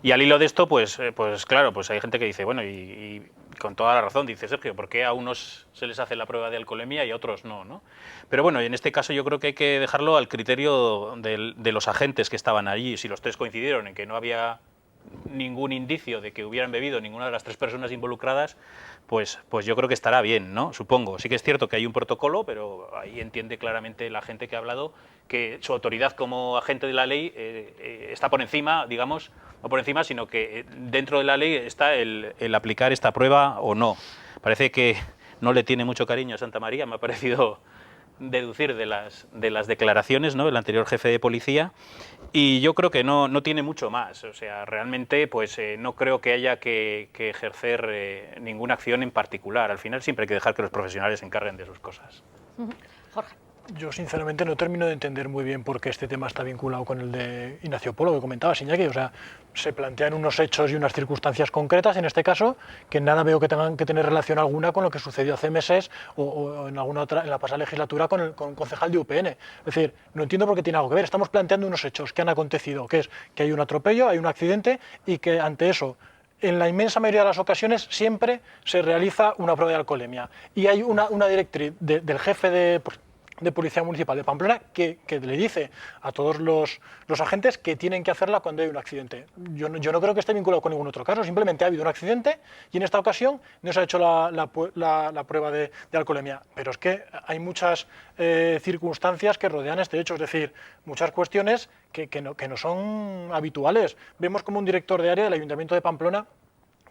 Y al hilo de esto, pues claro, pues hay gente que dice, bueno, y con toda la razón, dice Sergio, ¿por qué a unos se les hace la prueba de alcoholemia y a otros no, ¿no? Pero bueno, en este caso yo creo que hay que dejarlo al criterio de los agentes que estaban allí. Si los 3 coincidieron en que no había ningún indicio de que hubieran bebido ninguna de las 3 personas involucradas, pues yo creo que estará bien, ¿no? Supongo. Sí que es cierto que hay un protocolo, pero ahí entiende claramente la gente que ha hablado que su autoridad como agente de la ley está por encima, digamos, no por encima, sino que dentro de la ley está el aplicar esta prueba o no. Parece que no le tiene mucho cariño a Santamaría, me ha parecido deducir de las declaraciones, ¿no?, del anterior jefe de policía, y yo creo que no tiene mucho más. O sea, realmente pues no creo que haya que ejercer ninguna acción en particular. Al final siempre hay que dejar que los profesionales se encarguen de sus cosas. Jorge. Yo sinceramente no termino de entender muy bien por qué este tema está vinculado con el de Ignacio Polo, que comentaba Iñaki. O sea, se plantean unos hechos y unas circunstancias concretas, en este caso, que nada veo que tengan que tener relación alguna con lo que sucedió hace meses o en alguna otra, en la pasada legislatura con un concejal de UPN. Es decir, no entiendo por qué tiene algo que ver. Estamos planteando unos hechos que han acontecido, que es que hay un atropello, hay un accidente y que ante eso, en la inmensa mayoría de las ocasiones, siempre se realiza una prueba de alcoholemia. Y hay una directriz del jefe de Policía Municipal de Pamplona que le dice a todos los agentes que tienen que hacerla cuando hay un accidente. Yo no creo que esté vinculado con ningún otro caso, simplemente ha habido un accidente y en esta ocasión no se ha hecho la prueba de alcoholemia. Pero es que hay muchas circunstancias que rodean este hecho, es decir, muchas cuestiones que no son habituales. Vemos como un director de área del Ayuntamiento de Pamplona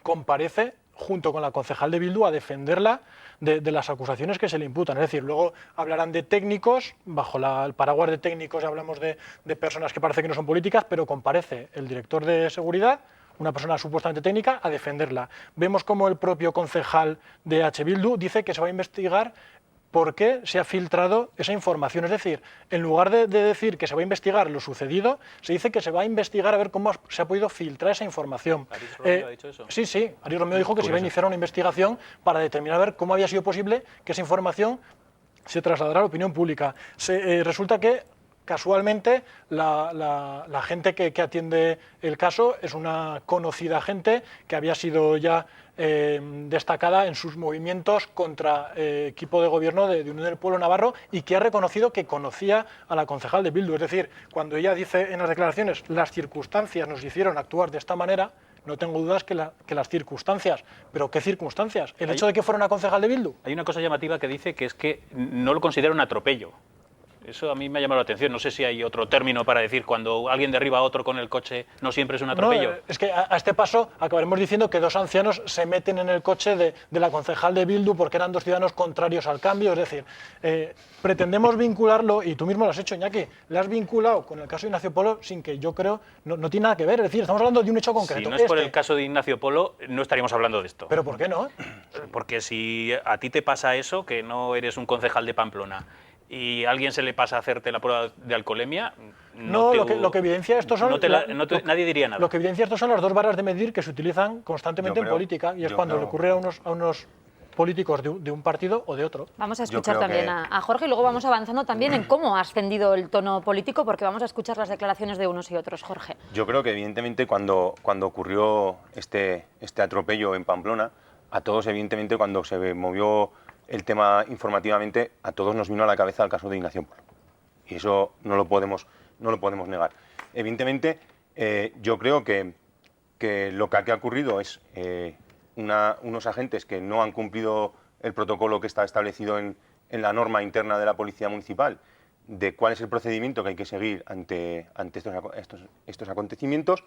comparece junto con la concejal de Bildu a defenderla de las acusaciones que se le imputan. Es decir, luego hablarán de técnicos, bajo el paraguas de técnicos hablamos de personas que parece que no son políticas, pero comparece el director de seguridad, una persona supuestamente técnica, a defenderla. Vemos como el propio concejal de H. Bildu dice que se va a investigar por qué se ha filtrado esa información. Es decir, en lugar de decir que se va a investigar lo sucedido, se dice que se va a investigar a ver cómo se ha podido filtrar esa información. ¿Aris Romeo ha dicho eso? Sí, Aris Romeo dijo que se iba a iniciar una investigación para determinar a ver cómo había sido posible que esa información se trasladara a la opinión pública. Resulta que casualmente la gente que atiende el caso es una conocida gente que había sido ya destacada en sus movimientos contra equipo de gobierno de Unión del Pueblo Navarro y que ha reconocido que conocía a la concejal de Bildu. Es decir, cuando ella dice en las declaraciones las circunstancias nos hicieron actuar de esta manera, no tengo dudas que las circunstancias. ¿Pero qué circunstancias? ¿El hecho de que fuera una concejal de Bildu? Hay una cosa llamativa que dice que es que no lo considera un atropello. Eso a mí me ha llamado la atención. No sé si hay otro término para decir cuando alguien derriba a otro con el coche, no siempre es un atropello. No, es que a este paso acabaremos diciendo que dos ancianos se meten en el coche de la concejal de Bildu porque eran dos ciudadanos contrarios al cambio. Es decir, pretendemos vincularlo, y tú mismo lo has hecho, Iñaki, le has vinculado con el caso de Ignacio Polo sin que yo creo, no tiene nada que ver. Es decir, estamos hablando de un hecho concreto. Si no es por el caso de Ignacio Polo, no estaríamos hablando de esto. ¿Pero por qué no? Porque si a ti te pasa eso, que no eres un concejal de Pamplona, y a alguien se le pasa a hacerte la prueba de alcoholemia, lo que evidencia esto son... nadie diría nada. Lo que evidencia esto son las dos varas de medir que se utilizan constantemente en política, y es cuando le ocurre a unos políticos de un partido o de otro. Vamos a escuchar también a Jorge y luego vamos avanzando también en cómo ha ascendido el tono político, porque vamos a escuchar las declaraciones de unos y otros. Jorge. Yo creo que evidentemente cuando ocurrió este atropello en Pamplona, a todos evidentemente cuando se movió el tema informativamente, a todos nos vino a la cabeza el caso de Ignacio Polo. Y eso no lo podemos negar. Evidentemente, yo creo que lo que ha ocurrido es unos agentes que no han cumplido el protocolo que está establecido en la norma interna de la Policía Municipal de cuál es el procedimiento que hay que seguir ante estos acontecimientos,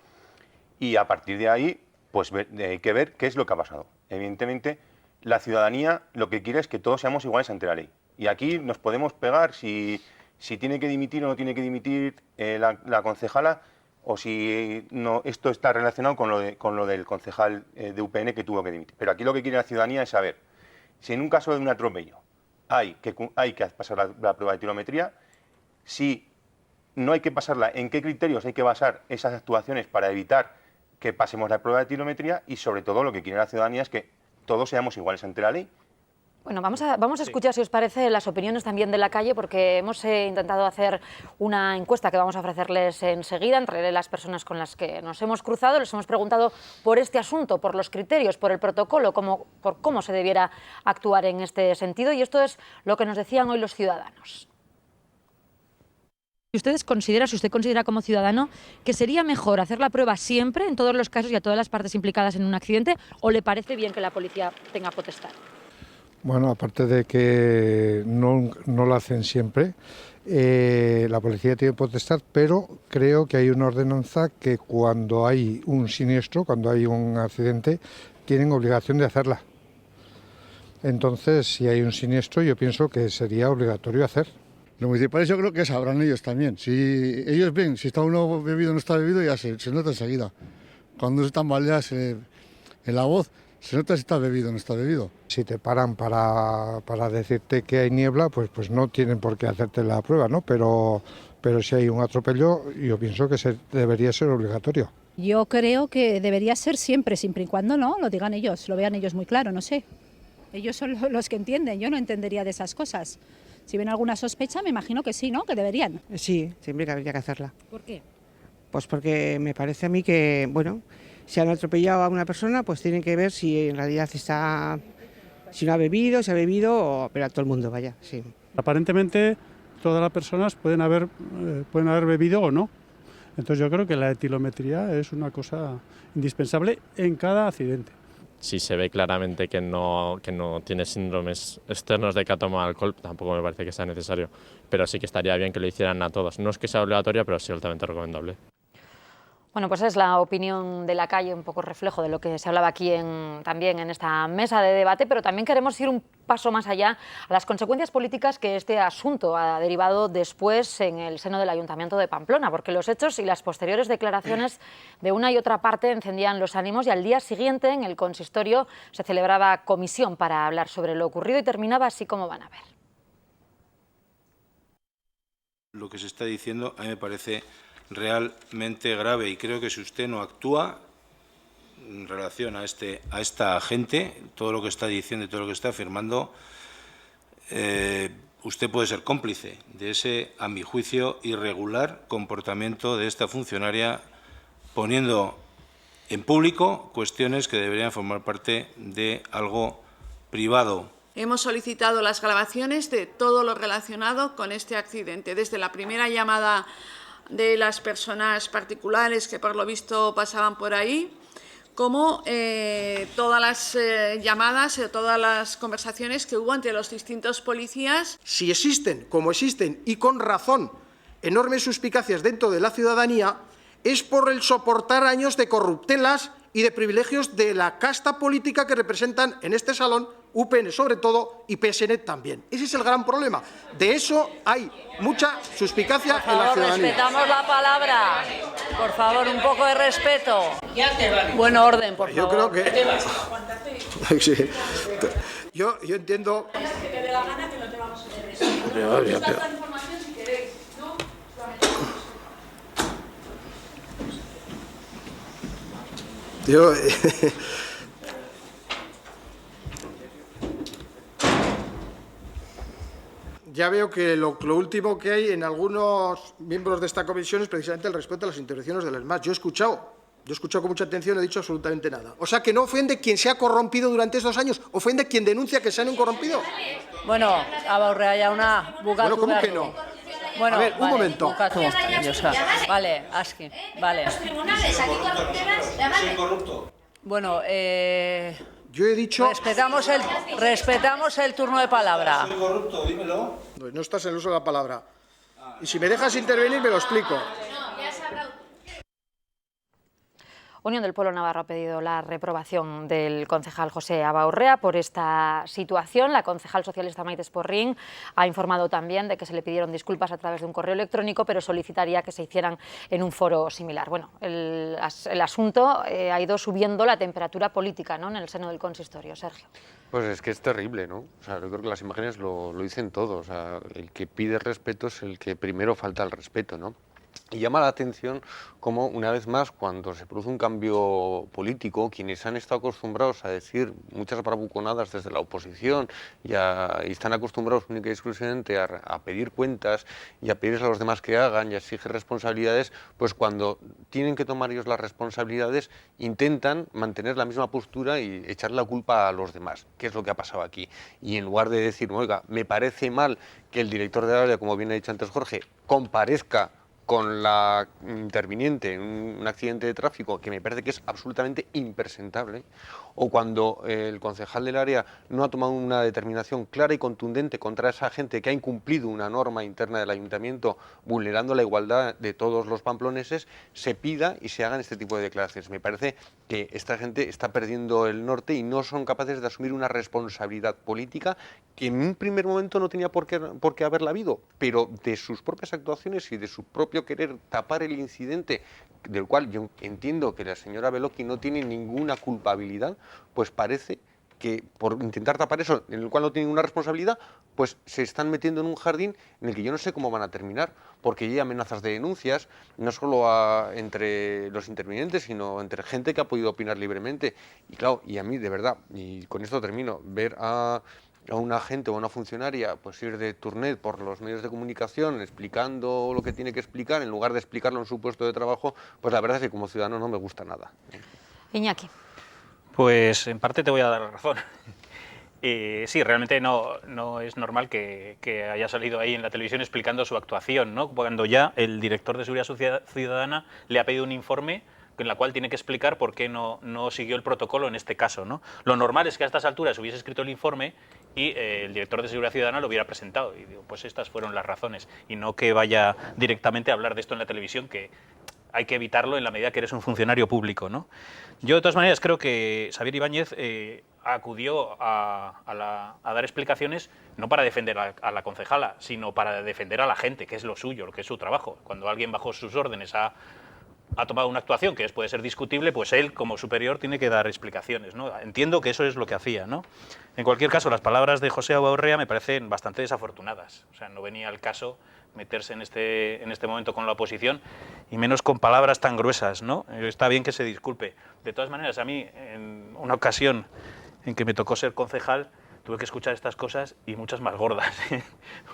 y a partir de ahí pues hay que ver qué es lo que ha pasado. Evidentemente, la ciudadanía lo que quiere es que todos seamos iguales ante la ley. Y aquí nos podemos pegar si tiene que dimitir o no tiene que dimitir la concejala, o si no, esto está relacionado con lo del concejal de UPN que tuvo que dimitir. Pero aquí lo que quiere la ciudadanía es saber si en un caso de un atropello hay que pasar la prueba de tirometría, si no hay que pasarla, en qué criterios hay que basar esas actuaciones para evitar que pasemos la prueba de tirometría, y sobre todo lo que quiere la ciudadanía es que todos seamos iguales ante la ley. Bueno, vamos a escuchar, si os parece, las opiniones también de la calle, porque hemos intentado hacer una encuesta que vamos a ofrecerles enseguida entre las personas con las que nos hemos cruzado. Les hemos preguntado por este asunto, por los criterios, por el protocolo, por cómo se debiera actuar en este sentido, y esto es lo que nos decían hoy los ciudadanos. Si usted considera como ciudadano que sería mejor hacer la prueba siempre, en todos los casos y a todas las partes implicadas en un accidente, ¿o le parece bien que la policía tenga potestad? Bueno, aparte de que no lo hacen siempre, la policía tiene potestad, pero creo que hay una ordenanza que cuando hay un siniestro, cuando hay un accidente, tienen obligación de hacerla. Entonces, si hay un siniestro, yo pienso que sería obligatorio hacer. Los municipales yo creo que sabrán ellos también. Si ellos ven, si está uno bebido o no está bebido, ya se nota enseguida. Cuando se tambaleas en la voz, Se nota si está bebido o no está bebido. Si te paran para decirte que hay niebla, pues no tienen por qué hacerte la prueba, ¿no? Pero si hay un atropello, yo pienso que debería ser obligatorio. Yo creo que debería ser siempre y cuando no lo digan ellos, lo vean ellos muy claro, no sé. Ellos son los que entienden, yo no entendería de esas cosas. Si ven alguna sospecha, me imagino que sí, ¿no? Que deberían. Sí, siempre habría que hacerla. ¿Por qué? Pues porque me parece a mí que, bueno, si han atropellado a una persona, pues tienen que ver si en realidad si no ha bebido, si ha bebido, pero a todo el mundo, vaya, sí. Aparentemente todas las personas pueden haber bebido o no. Entonces yo creo que la etilometría es una cosa indispensable en cada accidente. Si se ve claramente que no tiene síndromes externos de que ha tomado alcohol, tampoco me parece que sea necesario, pero sí que estaría bien que lo hicieran a todos. No es que sea obligatorio, pero sí altamente recomendable. Bueno, pues es la opinión de la calle, un poco reflejo de lo que se hablaba aquí también en esta mesa de debate, pero también queremos ir un paso más allá a las consecuencias políticas que este asunto ha derivado después en el seno del Ayuntamiento de Pamplona, porque los hechos y las posteriores declaraciones de una y otra parte encendían los ánimos y al día siguiente en el consistorio se celebraba comisión para hablar sobre lo ocurrido y terminaba así como van a ver. Lo que se está diciendo a mí me parece realmente grave y creo que si usted no actúa en relación a esta gente, todo lo que está diciendo y todo lo que está afirmando, usted puede ser cómplice de ese, a mi juicio, irregular comportamiento de esta funcionaria, poniendo en público cuestiones que deberían formar parte de algo privado. Hemos solicitado las grabaciones de todo lo relacionado con este accidente, desde la primera llamada de las personas particulares que por lo visto pasaban por ahí, como todas las llamadas o todas las conversaciones que hubo entre los distintos policías. Si existen, como existen, y con razón, enormes suspicacias dentro de la ciudadanía, es por el soportar años de corruptelas y de privilegios de la casta política que representan en este salón, UPN sobre todo y PSN también. Ese es el gran problema. De eso hay mucha suspicacia en la ciudadanía. Respetamos la palabra. Por favor, un poco de respeto. Buen orden, por favor. Yo creo que... Sí. Yo entiendo... Yo... Ya veo que lo último que hay en algunos miembros de esta comisión es precisamente el respeto a las intervenciones de los demás. Yo he escuchado con mucha atención, no he dicho absolutamente nada. O sea, que no ofende quien se ha corrompido durante estos años, ofende quien denuncia que se han corrompido. Bueno, Abaurrea jauna, bukatu. Bueno, ¿cómo que no? Bueno, a ver, un momento. Bukatu. Vale, aski, vale. ¿Soy corrupto? Bueno, yo he dicho... Respetamos el turno de palabra. ¿Soy corrupto? Dímelo. Pues no estás en el uso de la palabra. Y si me dejas intervenir, me lo explico. Unión del Pueblo Navarro ha pedido la reprobación del concejal José Abaurrea por esta situación. La concejal socialista Maite Esporrín ha informado también de que se le pidieron disculpas a través de un correo electrónico, pero solicitaría que se hicieran en un foro similar. Bueno, el asunto ha ido subiendo la temperatura política, ¿no?, en el seno del consistorio. Sergio. Pues es que es terrible, ¿no? O sea, yo creo que las imágenes lo dicen todo. O sea, el que pide respeto es el que primero falta el respeto, ¿no? Y llama la atención cómo, una vez más, cuando se produce un cambio político, quienes han estado acostumbrados a decir muchas bravuconadas desde la oposición y están acostumbrados única y exclusivamente a pedir cuentas y a pedirles a los demás que hagan y a exigir responsabilidades, pues cuando tienen que tomar ellos las responsabilidades intentan mantener la misma postura y echar la culpa a los demás, que es lo que ha pasado aquí. Y en lugar de decir, oiga, me parece mal que el director del área, como bien ha dicho antes Jorge, comparezca con la interviniente en un accidente de tráfico que me parece que es absolutamente impresentable, o cuando el concejal del área no ha tomado una determinación clara y contundente contra esa gente que ha incumplido una norma interna del ayuntamiento vulnerando la igualdad de todos los pamploneses, se pida y se hagan este tipo de declaraciones. Me parece que esta gente está perdiendo el norte y no son capaces de asumir una responsabilidad política que en un primer momento no tenía por qué haberla habido, pero de sus propias actuaciones y de su propio querer tapar el incidente, del cual yo entiendo que la señora Beloki no tiene ninguna culpabilidad, pues parece que por intentar tapar eso, en el cual no tiene ninguna responsabilidad, pues se están metiendo en un jardín en el que yo no sé cómo van a terminar, porque hay amenazas de denuncias, no solo entre los intervinientes, sino entre gente que ha podido opinar libremente. Y claro, y a mí, de verdad, y con esto termino, ver a una agente o a una funcionaria pues ir de turnet por los medios de comunicación explicando lo que tiene que explicar, en lugar de explicarlo en su puesto de trabajo, pues la verdad es que como ciudadano no me gusta nada. Iñaki. Pues en parte te voy a dar razón. Sí, realmente no es normal que haya salido ahí en la televisión explicando su actuación, ¿no? Cuando ya el director de Seguridad Ciudadana le ha pedido un informe en la cual tiene que explicar por qué no siguió el protocolo en este caso, ¿no? Lo normal es que a estas alturas hubiese escrito el informe y el director de Seguridad Ciudadana lo hubiera presentado. Y digo, pues estas fueron las razones. Y no que vaya directamente a hablar de esto en la televisión, que hay que evitarlo en la medida que eres un funcionario público, ¿no? Yo, de todas maneras, creo que Xabier Ibáñez acudió a dar explicaciones no para defender a la concejala, sino para defender a la gente, que es lo suyo, que es su trabajo. Cuando alguien bajo sus órdenes ha tomado una actuación que puede ser discutible, pues él, como superior, tiene que dar explicaciones, ¿no? Entiendo que eso es lo que hacía, ¿no? En cualquier caso, las palabras de José Abaurrea me parecen bastante desafortunadas. O sea, no venía al caso meterse en este momento con la oposición, y menos con palabras tan gruesas, ¿no? Está bien que se disculpe. De todas maneras, a mí, en una ocasión en que me tocó ser concejal, tuve que escuchar estas cosas y muchas más gordas.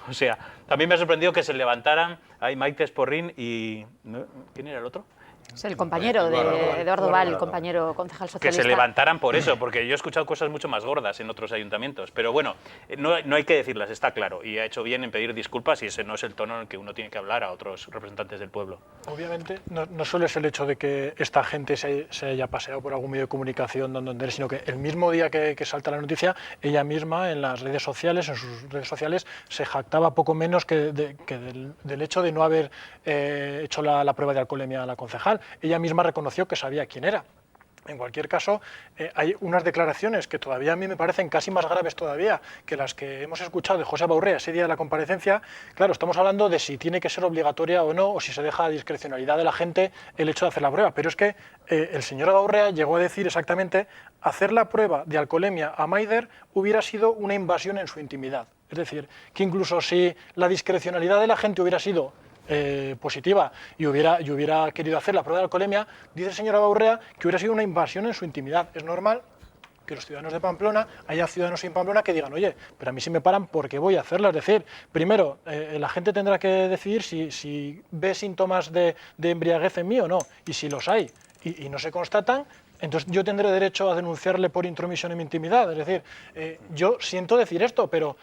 O sea, también me ha sorprendido que se levantaran ahí Maite Esporrín y... ¿no? ¿Quién era el otro? Es el compañero de Eduardo Val, el compañero concejal socialista. Que se levantaran por eso, porque yo he escuchado cosas mucho más gordas en otros ayuntamientos. Pero bueno, no hay que decirlas, está claro. Y ha hecho bien en pedir disculpas, y ese no es el tono en el que uno tiene que hablar a otros representantes del pueblo. Obviamente, no solo es el hecho de que esta gente se haya paseado por algún medio de comunicación dando a entender, sino que el mismo día que salta la noticia, ella misma en las redes sociales, en sus redes sociales, se jactaba poco menos que del hecho de no haber hecho la prueba de alcoholemia a la concejal. Ella misma reconoció que sabía quién era. En cualquier caso, hay unas declaraciones que todavía a mí me parecen casi más graves todavía que las que hemos escuchado de José Abaurrea ese día de la comparecencia. Claro, estamos hablando de si tiene que ser obligatoria o no, o si se deja a discrecionalidad de la gente el hecho de hacer la prueba. Pero es que el señor Abaurrea llegó a decir exactamente: hacer la prueba de alcoholemia a Maider hubiera sido una invasión en su intimidad. Es decir, que incluso si la discrecionalidad de la gente hubiera sido positiva y hubiera querido hacer la prueba de alcoholemia, dice el señor Abaurrea que hubiera sido una invasión en su intimidad. Es normal que los ciudadanos de Pamplona, haya ciudadanos en Pamplona que digan: oye, pero a mí si me paran, ¿por qué voy a hacerla? Es decir, primero, la gente tendrá que decidir si ve síntomas de embriaguez en mí o no, y si los hay y no se constatan, entonces yo tendré derecho a denunciarle por intromisión en mi intimidad. Es decir, yo siento decir esto, pero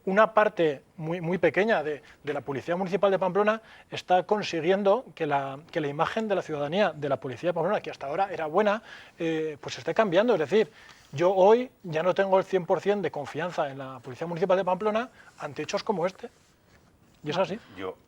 una parte muy pequeña de la Policía Municipal de Pamplona está consiguiendo que la imagen de la ciudadanía de la Policía de Pamplona, que hasta ahora era buena, pues esté cambiando. Es decir, yo hoy ya no tengo el 100% de confianza en la Policía Municipal de Pamplona ante hechos como este. Y es así.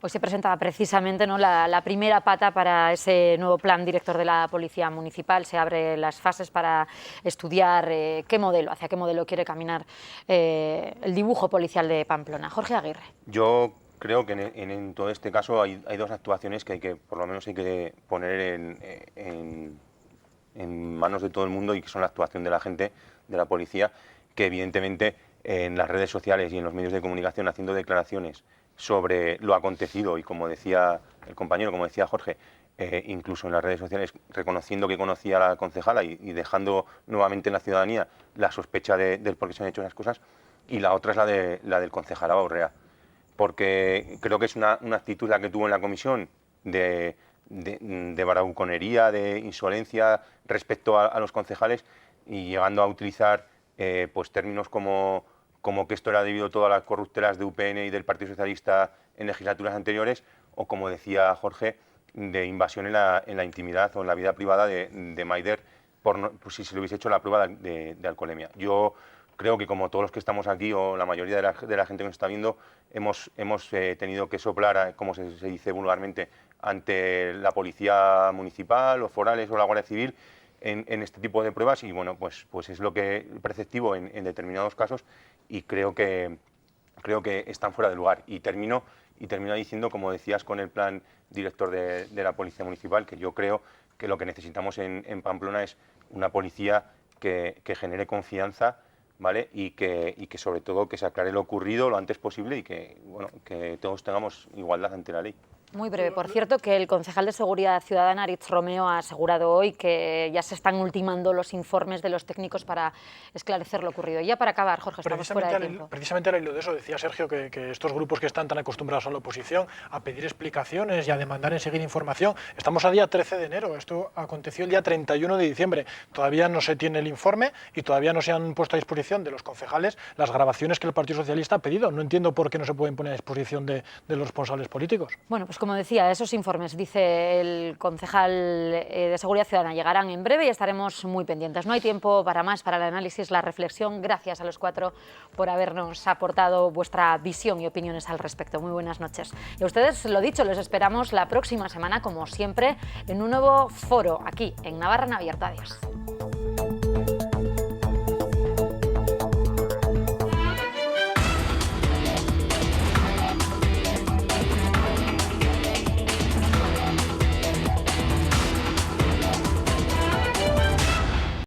Hoy se presentaba precisamente, ¿no?, la primera pata para ese nuevo plan director de la Policía Municipal. Se abren las fases para estudiar hacia qué modelo quiere caminar el dibujo policial de Pamplona. Jorge Aguirre. Yo creo que en todo este caso hay dos actuaciones que por lo menos hay que poner en manos de todo el mundo, y que son la actuación de la gente, de la policía, que evidentemente en las redes sociales y en los medios de comunicación, haciendo declaraciones sobre lo acontecido, y como decía el compañero, como decía Jorge, incluso en las redes sociales reconociendo que conocía a la concejala y dejando nuevamente en la ciudadanía la sospecha del por qué se han hecho esas cosas. Y la otra es la del concejal Abaurrea, porque creo que es una actitud la que tuvo en la comisión de bravuconería, de insolencia respecto a los concejales, y llegando a utilizar pues términos como que esto era debido todo a las corruptelas de UPN y del Partido Socialista en legislaturas anteriores, o como decía Jorge, de invasión en la intimidad o en la vida privada de Maider, pues si se le hubiese hecho la prueba de alcoholemia. Yo creo que, como todos los que estamos aquí, o la mayoría de la gente que nos está viendo, hemos tenido que soplar, como se dice vulgarmente, ante la Policía Municipal, los forales o la Guardia Civil en este tipo de pruebas, y bueno, pues es lo que preceptivo en determinados casos, y creo que están fuera de lugar. Y termino diciendo, como decías, con el plan director de la Policía Municipal, que yo creo que lo que necesitamos en Pamplona es una policía que genere confianza, ¿vale? Y que sobre todo que se aclare lo ocurrido lo antes posible y que todos tengamos igualdad ante la ley. Muy breve. Por cierto, que el concejal de Seguridad Ciudadana, Aritz Romeo, ha asegurado hoy que ya se están ultimando los informes de los técnicos para esclarecer lo ocurrido. Y ya para acabar, Jorge, estamos fuera de tiempo. Precisamente al hilo de eso decía Sergio que estos grupos que están tan acostumbrados a la oposición a pedir explicaciones y a demandar enseguida información. Estamos a día 13 de enero, esto aconteció el día 31 de diciembre. Todavía no se tiene el informe y todavía no se han puesto a disposición de los concejales las grabaciones que el Partido Socialista ha pedido. No entiendo por qué no se pueden poner a disposición de los responsables políticos. Bueno, pues como decía, esos informes, dice el concejal de Seguridad Ciudadana, llegarán en breve y estaremos muy pendientes. No hay tiempo para más, para el análisis, la reflexión. Gracias a los cuatro por habernos aportado vuestra visión y opiniones al respecto. Muy buenas noches. Y a ustedes, lo dicho, les esperamos la próxima semana, como siempre, en un nuevo foro aquí en Navarra en Abierto. Adiós.